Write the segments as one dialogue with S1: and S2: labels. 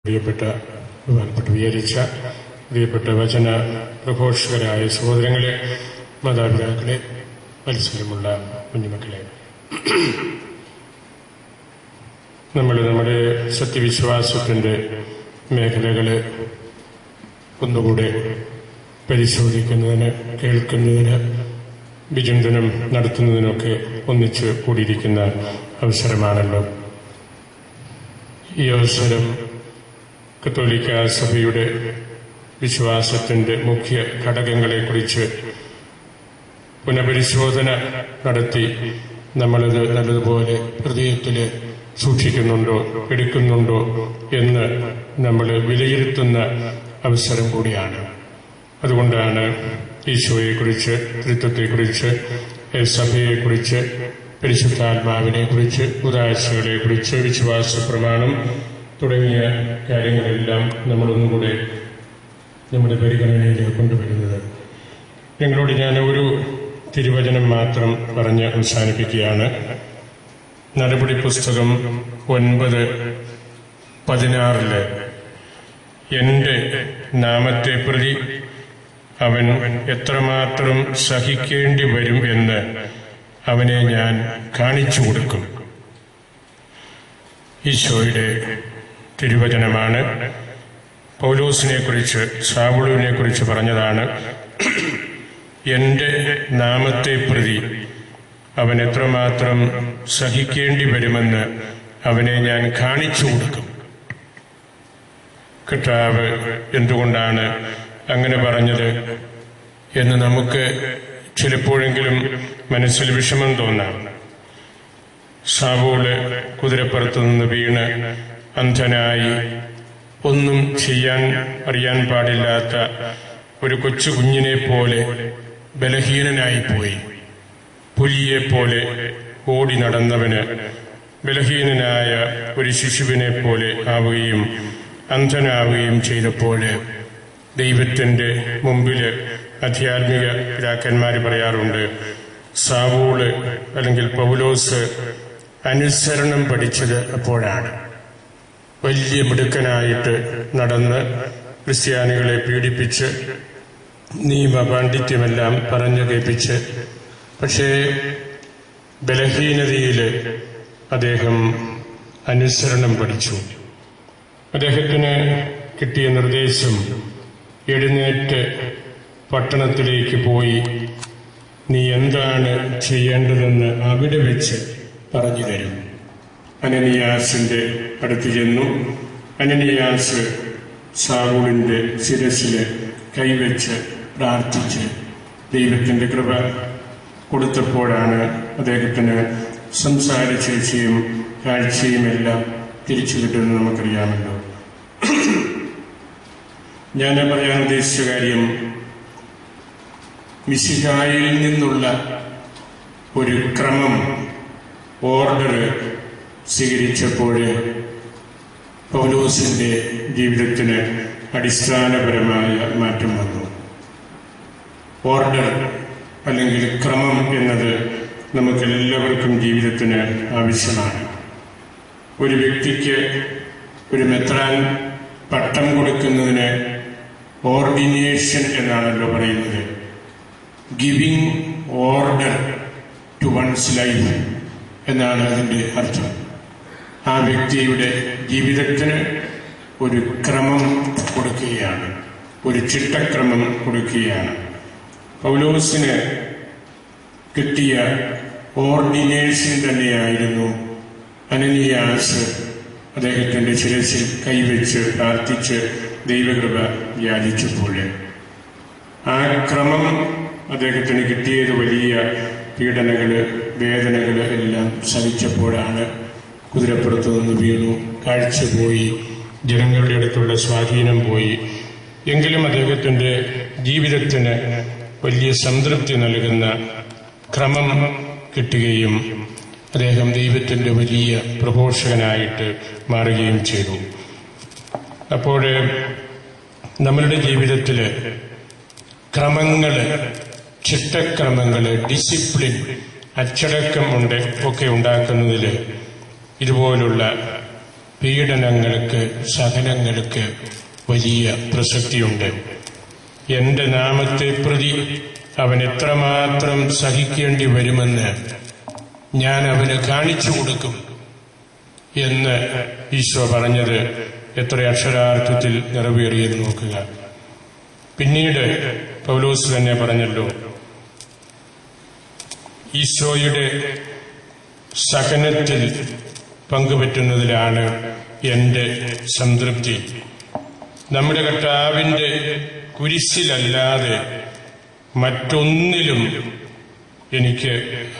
S1: പ്രിയപ്പെട്ട വിവരിച്ച പ്രിയപ്പെട്ട വചന പ്രഘോഷകരായ സഹോദരങ്ങളെ, മാതാപിതാക്കളെ, മത്സരമുള്ള കുഞ്ഞുമക്കളെ, നമ്മുടെ സത്യവിശ്വാസത്തിൻ്റെ മേഖലകളെ ഒന്നുകൂടെ പരിശോധിക്കുന്നതിന്, കേൾക്കുന്നതിന്, വിചിന്തനം നടത്തുന്നതിനൊക്കെ ഒന്നിച്ച് കൂടിയിരിക്കുന്ന അവസരമാണല്ലോ. ഈ അവസരം കത്തോലിക്ക സഭയുടെ വിശ്വാസത്തിൻ്റെ മുഖ്യ ഘടകങ്ങളെക്കുറിച്ച് പുനഃപരിശോധന നടത്തി നമ്മളത് നല്ലതുപോലെ ഹൃദയത്തിൽ സൂക്ഷിക്കുന്നുണ്ടോ, എടുക്കുന്നുണ്ടോ എന്ന് നമ്മൾ വിലയിരുത്തുന്ന അവസരം കൂടിയാണ്. അതുകൊണ്ടാണ് ഈശോയെക്കുറിച്ച്, ത്രിത്വത്തെക്കുറിച്ച്, സഭയെക്കുറിച്ച്, പരിശുദ്ധാത്മാവിനെക്കുറിച്ച്, ഉദാശകളെക്കുറിച്ച്, വിശ്വാസ പ്രമാണം തുടങ്ങിയ കാര്യങ്ങളെല്ലാം നമ്മളൊന്നുകൂടെ നമ്മുടെ പരിഗണനയിലേക്ക് കൊണ്ടുവരുന്നത്. നിങ്ങളോട് ഞാൻ ഒരു തിരുവചനം മാത്രം പറഞ്ഞ് അവസാനിപ്പിക്കുകയാണ്. നടപടി പുസ്തകം 9:16 എൻ്റെ നാമത്തെ പ്രതി അവൻ എത്രമാത്രം സഹിക്കേണ്ടി വരും എന്ന് അവനെ ഞാൻ കാണിച്ചു കൊടുക്കും. ഈശോയുടെ തിരുവചനമാണ്. പൗലോസിനെക്കുറിച്ച്, ശൗലിനെക്കുറിച്ച് പറഞ്ഞതാണ്. എൻ്റെ നാമത്തെ പ്രതി അവൻ എത്രമാത്രം സഹിക്കേണ്ടി വരുമെന്ന് അവനെ ഞാൻ കാണിച്ചു കൊടുക്കും. കർത്താവ് എന്തുകൊണ്ടാണ് അങ്ങനെ പറഞ്ഞത് എന്ന് നമുക്ക് ചിലപ്പോഴെങ്കിലും മനസ്സിൽ വിഷമം തോന്നാം. ശൗല് കുതിരപ്പുറത്തു നിന്ന് വീണ് അന്ധനായി, ഒന്നും അറിയാൻ പാടില്ലാത്ത ഒരു കൊച്ചു കുഞ്ഞിനെ പോലെ ബലഹീനനായിപ്പോയി. പുലിയെപ്പോലെ ഓടി നടന്നവന് ബലഹീനനായ ഒരു ശിശുവിനെ പോലെ ആവുകയും അന്ധനാവുകയും ചെയ്തപ്പോൾ ദൈവത്തിൻ്റെ മുമ്പിൽ ആധ്യാത്മിക പിതാക്കന്മാർ പറയാറുണ്ട്, ശൗല് അല്ലെങ്കിൽ പൗലോസ് അനുസരണം പഠിച്ചത് അപ്പോഴാണ്. വലിയ മിടുക്കനായിട്ട് നടന്ന് ക്രിസ്ത്യാനികളെ പീഡിപ്പിച്ച് നിയമപാണ്ഡിത്യമെല്ലാം പറഞ്ഞു കേൾപ്പിച്ച്, പക്ഷേ ബലഹീനതയിൽ അദ്ദേഹം അനുസരണം പഠിച്ചു. അദ്ദേഹത്തിന് കിട്ടിയ നിർദ്ദേശം, എഴുന്നേറ്റ് പട്ടണത്തിലേക്ക് പോയി നീ എന്താണ് ചെയ്യേണ്ടതെന്ന് അവിടെ വെച്ച് പറഞ്ഞു തരും. അനനിയാസിന്റെ അടുത്ത് ചെന്നു. അനനിയാസ് ശൗലിന്റെ ശിരസിൽ കൈവച്ച് പ്രാർത്ഥിച്ച് ദൈവത്തിന്റെ കൃപ കൊടുത്തപ്പോഴാണ് അദ്ദേഹത്തിന് സംസാരശേഷിയും കാഴ്ചയുമെല്ലാം തിരിച്ചു കിട്ടുന്നത് നമുക്കറിയാമല്ലോ. ഞാൻ പറയാൻ ഉദ്ദേശിച്ച കാര്യം, മിശിഹായിൽ നിന്നുള്ള ഒരു ക്രമം, ഓർഡർ സ്വീകരിച്ചപ്പോൾ പൗലോസിന്റെ ജീവിതത്തിന് അടിസ്ഥാനപരമായ മാറ്റം വന്നു. ഓർഡർ അല്ലെങ്കിൽ ക്രമം എന്നത് നമുക്കെല്ലാവർക്കും ജീവിതത്തിന് ആവശ്യമാണ്. ഒരു വ്യക്തിക്ക് ഒരു മെത്രാൻ പട്ടം കൊടുക്കുന്നതിന് ഓർഡിനേഷൻ എന്നാണല്ലോ പറയുന്നത്. Giving order to one's life എന്നാണ് അതിൻ്റെ അർത്ഥം. ആ വ്യക്തിയുടെ ജീവിതത്തിന് ഒരു ക്രമം കൊടുക്കുകയാണ്, ഒരു ചിട്ടക്രമം കൊടുക്കുകയാണ്. പൗലോസിന് കിട്ടിയ ഓർഡിനേഷൻ തന്നെയായിരുന്നു അനനിയാസ് അദ്ദേഹത്തിൻ്റെ ശിരസിൽ കൈവച്ച് പ്രാർത്ഥിച്ച് ദൈവകൃപ യാചിച്ചപ്പോൾ. ആ ക്രമം അദ്ദേഹത്തിന് കിട്ടിയത് വലിയ പീഡനങ്ങൾ, വേദനകൾ എല്ലാം സഹിച്ചപ്പോഴാണ്. കുതിരപ്പുറത്ത് നിന്ന് വീണു, കാഴ്ച പോയി, ജനങ്ങളുടെ അടുത്തുള്ള സ്വാധീനം പോയി. എങ്കിലും അദ്ദേഹത്തിൻ്റെ ജീവിതത്തിന് വലിയ സംതൃപ്തി നൽകുന്ന ക്രമം കിട്ടുകയും അദ്ദേഹം ദൈവത്തിൻ്റെ വലിയ പ്രഘോഷകനായിട്ട് മാറുകയും ചെയ്തു. അപ്പോൾ നമ്മളുടെ ജീവിതത്തിൽ ക്രമങ്ങൾ, ചിട്ടക്രമങ്ങൾ, ഡിസിപ്ലിൻ, അച്ചടക്കം ഒക്കെ ഉണ്ടാക്കുന്നതിൽ ഇതുപോലുള്ള പീഡനങ്ങൾക്ക്, സഹനങ്ങൾക്ക് വലിയ പ്രസക്തിയുണ്ട്. എന്റെ നാമത്തെ പ്രതി അവൻ എത്രമാത്രം സഹിക്കേണ്ടി വരുമെന്ന് ഞാൻ അവന് കാണിച്ചു കൊടുക്കും എന്ന് ഈശോ പറഞ്ഞത് എത്ര അക്ഷരാർത്ഥത്തിൽ നിറവേറിയെന്ന് നോക്കുക. പിന്നീട് പൗലോസ് തന്നെ പറഞ്ഞല്ലോ, ഈശോയുടെ സഹനത്തിൽ പങ്കുപറ്റുന്നതിലാണ് എന്റെ സംതൃപ്തി. നമ്മുടെ കർത്താവിന്റെ കുരിശിലല്ലാതെ മറ്റൊന്നിലും എനിക്ക്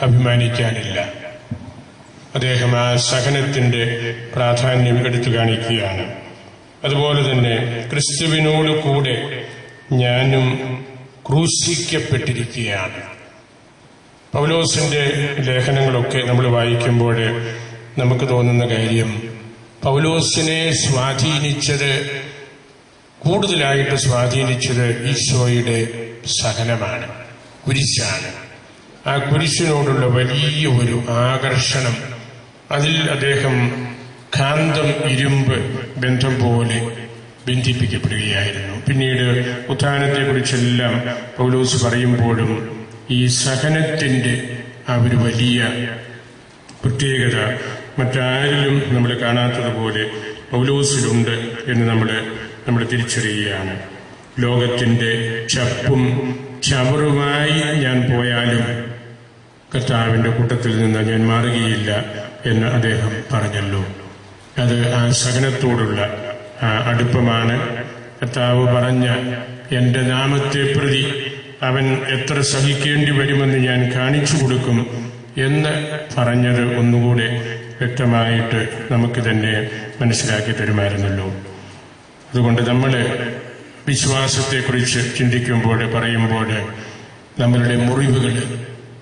S1: അഭിമാനിക്കാനില്ല. അദ്ദേഹം ആ സഹനത്തിന്റെ പ്രാധാന്യം എടുത്തു കാണിക്കുകയാണ്. അതുപോലെ തന്നെ ക്രിസ്തുവിനോട് കൂടെ ഞാനും ക്രൂശിക്കപ്പെട്ടിരിക്കുകയാണ്. പൗലോസിന്റെ ലേഖനങ്ങളൊക്കെ നമ്മൾ വായിക്കുമ്പോൾ നമുക്ക് തോന്നുന്ന കാര്യം, പൗലോസിനെ കൂടുതലായിട്ട് സ്വാധീനിച്ചത് ഈശോയുടെ സഹനമാണ്, കുരിശാണ്. ആ കുരിശിനോടുള്ള വലിയ ഒരു ആകർഷണം, അതിൽ അദ്ദേഹം കാന്തം ഇരുമ്പ് ബന്ധം പോലെ ബന്ധിപ്പിക്കപ്പെടുകയായിരുന്നു. പിന്നീട് ഉത്ഥാനത്തെക്കുറിച്ചെല്ലാം പൗലോസ് പറയുമ്പോഴും ഈ സഹനത്തിന്റെ ആ ഒരു വലിയ പ്രത്യേകത മറ്റാരിലും നമ്മൾ കാണാത്തതുപോലെ പൗലോസിലുണ്ട് എന്ന് നമ്മൾ തിരിച്ചറിയുകയാണ്. ലോകത്തിന്റെ ചപ്പും ചവറുമായി ഞാൻ പോയാലും കർത്താവിന്റെ കൂട്ടത്തിൽ നിന്ന് ഞാൻ മാറുകയില്ല എന്ന് അദ്ദേഹം പറഞ്ഞല്ലോ. അത് ആ സഹനത്തോടുള്ള അടുപ്പമാണ്. കർത്താവ് പറഞ്ഞ എന്റെ നാമത്തെ പ്രതി അവൻ എത്ര സഹിക്കേണ്ടി വരുമെന്ന് ഞാൻ കാണിച്ചു കൊടുക്കും എന്ന് പറഞ്ഞത് ഒന്നുകൂടെ വ്യക്തമായിട്ട് നമുക്ക് തന്നെ മനസ്സിലാക്കി തരുമായിരുന്നല്ലോ. അതുകൊണ്ട് നമ്മൾ വിശ്വാസത്തെക്കുറിച്ച് ചിന്തിക്കുമ്പോൾ, പറയുമ്പോൾ നമ്മളുടെ മുറിവുകൾ,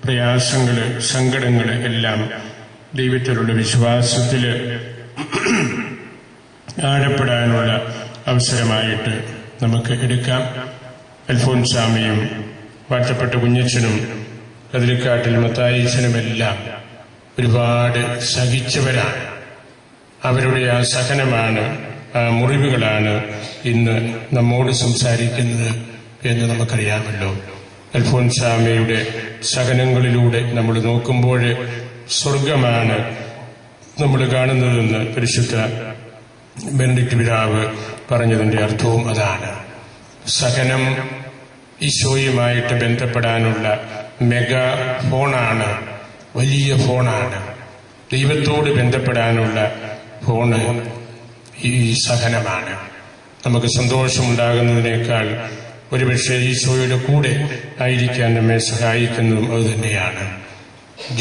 S1: പ്രയാസങ്ങൾ, സങ്കടങ്ങൾ എല്ലാം ദൈവത്തിലുള്ള വിശ്വാസത്തിൽ ആഴപ്പെടാനുള്ള അവസരമായിട്ട് നമുക്ക് എടുക്കാം. അൽഫോൻസാമയും വാഴ്ത്തപ്പെട്ട കുഞ്ഞച്ചനും കതിരിക്കാട്ടിൽ മത്തായിച്ചനുമെല്ലാം ഒരുപാട് സഹിച്ചവരാണ്. അവരുടെ ആ സഹനമാണ്, ആ മുറിവുകളാണ് ഇന്ന് നമ്മോട് സംസാരിക്കുന്നത് എന്ന് നമുക്കറിയാമല്ലോ. അൽഫോൻസാമയുടെ സഹനങ്ങളിലൂടെ നമ്മൾ നോക്കുമ്പോൾ സ്വർഗമാണ് നമ്മൾ കാണുന്നതെന്ന് പരിശുദ്ധ ബെനഡിക്ട് പിതാവ് പറഞ്ഞതിന്റെ അർത്ഥവും അതാണ്. സഹനം ഈശോയുമായിട്ട് ബന്ധപ്പെടാനുള്ള മെഗാ ഫോണാണ്, വലിയ ഫോണാണ്. ദൈവത്തോട് ബന്ധപ്പെടാനുള്ള ഫോണ് ഈ സഹനമാണ്. നമുക്ക് സന്തോഷമുണ്ടാകുന്നതിനേക്കാൾ ഒരുപക്ഷെ ഈശോയുടെ കൂടെ ആയിരിക്കാൻ നമ്മെ സഹായിക്കുന്നതും അതുതന്നെയാണ്.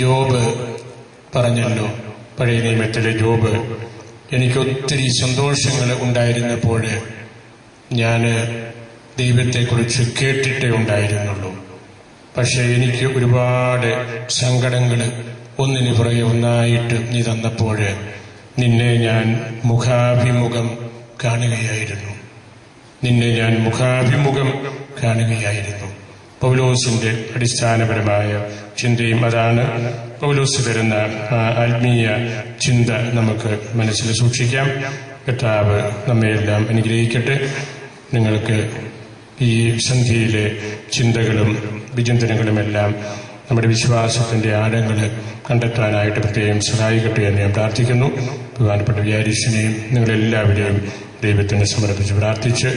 S1: ജോബ് പറഞ്ഞല്ലോ, പഴയ നിയമത്തിലെ ജോബ്, എനിക്കൊത്തിരി സന്തോഷങ്ങൾ ഉണ്ടായിരുന്നപ്പോൾ ഞാൻ ദൈവത്തെക്കുറിച്ച് കേട്ടിട്ടേ ഉണ്ടായിരുന്നുള്ളൂ. പക്ഷെ എനിക്ക് ഒരുപാട് സങ്കടങ്ങൾ ഒന്നിനു പുറകെ ഒന്നായിട്ട് നീ തന്നപ്പോൾ നിന്നെ ഞാൻ മുഖാഭിമുഖം കാണുകയായിരുന്നു. പൗലോസിന്റെ അടിസ്ഥാനപരമായ ചിന്തയും അതാണ്. പൗലോസ് തരുന്ന ആത്മീയ ചിന്ത നമുക്ക് മനസ്സിൽ സൂക്ഷിക്കാം. കർത്താവ് നമ്മയെല്ലാം അനുഗ്രഹിക്കട്ടെ. നിങ്ങൾക്ക് ഈ സന്ധ്യയിലെ ചിന്തകളും വിചിന്തനങ്ങളുമെല്ലാം നമ്മുടെ വിശ്വാസത്തിന്റെ ആഴങ്ങൾ കണ്ടെത്താനായിട്ട് പ്രത്യേകം സഹായിക്കട്ടെ എന്ന് ഞാൻ പ്രാർത്ഥിക്കുന്നു. ബഹുമാനപ്പെട്ട വികാരിസിനെയും നിങ്ങളെല്ലാവരെയും ദൈവത്തിന് സമർപ്പിച്ച് പ്രാർത്ഥിച്ച്